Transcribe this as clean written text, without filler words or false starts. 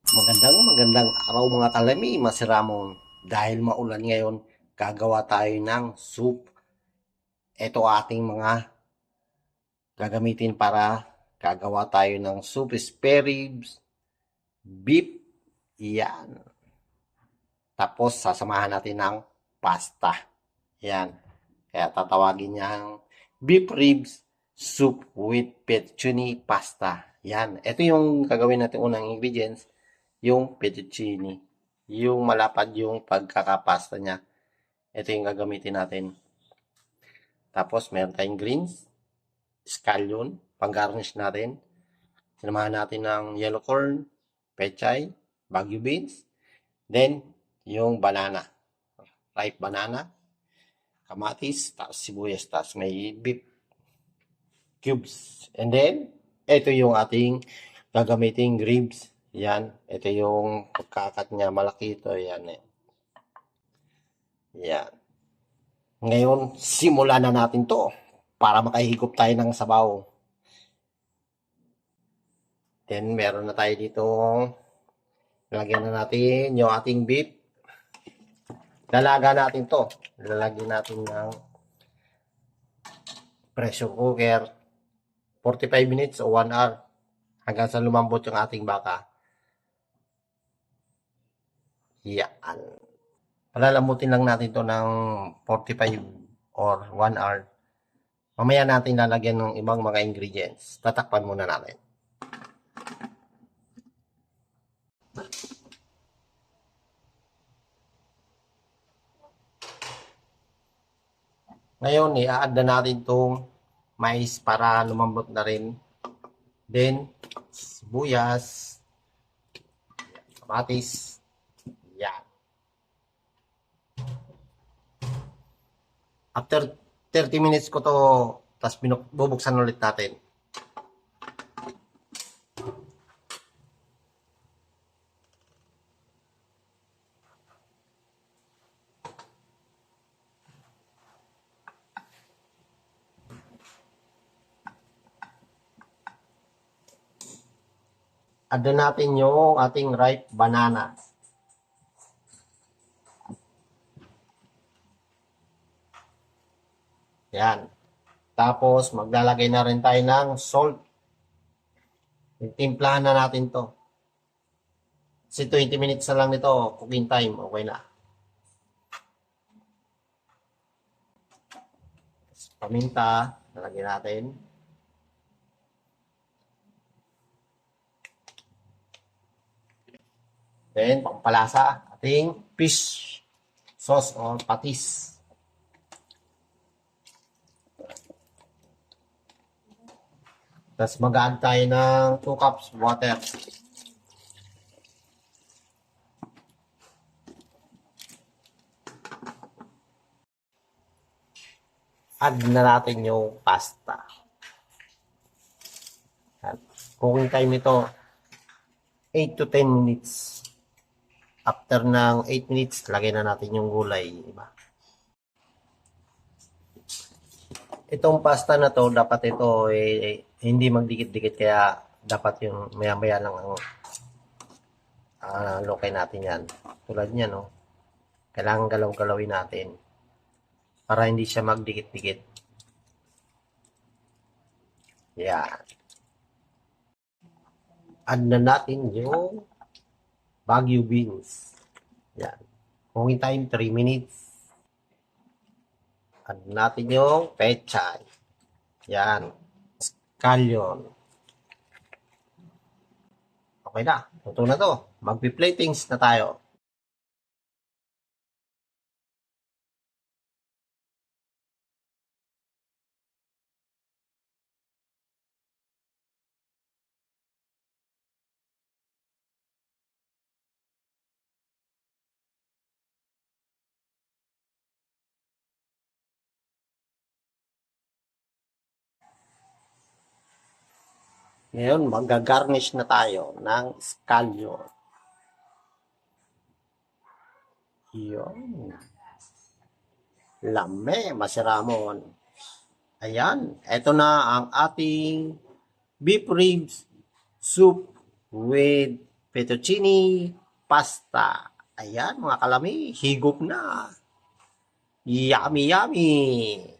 Magandang araw mga kalami, masiramon. Dahil maulan ngayon, gagawa tayo ng soup. Ito ating mga gagamitin para gagawa tayo ng soup. Spare ribs, beef, yan. Tapos sasamahan natin ng pasta. Yan. Kaya tatawagin niyang beef ribs soup with fettuccine pasta. Yan. Ito yung gagawin natin unang ingredients, yung fettuccine. Yung malapad yung pagkakapasta niya. Ito yung gagamitin natin. Tapos meron tayong greens, scallion, pang-garnish natin. Sinamahan natin ng yellow corn, pechay, bagu beans, then yung banana, ripe banana, kamatis, tapos sibuyas, tapos may beef cubes. And then, ito yung ating gagamiting ribs. Yan, ito yung pagkakat niya, malaki ito. Yan eh. Yan. Ngayon, simulan na natin to para makahigop tayo ng sabaw. Then, meron na tayo dito. Lalagyan na natin yung ating beef. Lalaga natin to. Lalagyan natin ng pressure cooker. 45 minutes o 1 hour hanggang sa lumambot yung ating baka. Yan. Palalamutin lang natin to ng 45 or 1 hour. Mamaya natin lalagyan ng ibang mga ingredients. Tatakpan muna natin. Ngayon, i-add na natin itong mais para lumambot na rin. Then, sibuyas, kamatis, yan. After 30 minutes ko to, tapos bubuksan ulit natin. Add na natin yung ating ripe banana. Yan. Tapos, maglalagay na rin tayo ng salt. Timplahan na natin to. Kasi 20 minutes na lang nito, cooking time, okay na. Paminta, nalagyan natin. Then, pampalasa, ating fish sauce or patis. Tapos mag-add tayo ng 2 cups water. Add na natin yung pasta. Cooking time ito, 8 to 10 minutes. After ng 8 minutes, lagay na natin yung gulay. Diba? Itong pasta na to, dapat ito hindi magdikit-dikit, kaya dapat yung maya-maya lang ang lokay natin yan. Tulad niya, no? Kailangan galaw-galawin natin para hindi siya magdikit-dikit. Yan. Add na natin yung bagu beans. Yan. Cooking time 3 minutes. Add natin yung pechay. Yan. Scallion. Okay na. Luto na to. Magpi-platings na tayo. Ngayon, mag-garnish na tayo ng scallion. Yun. Lame, masiramon. Ayan, eto na ang ating beef ribs soup with fettuccine pasta. Ayan mga kalami, higop na. Yummy, yummy.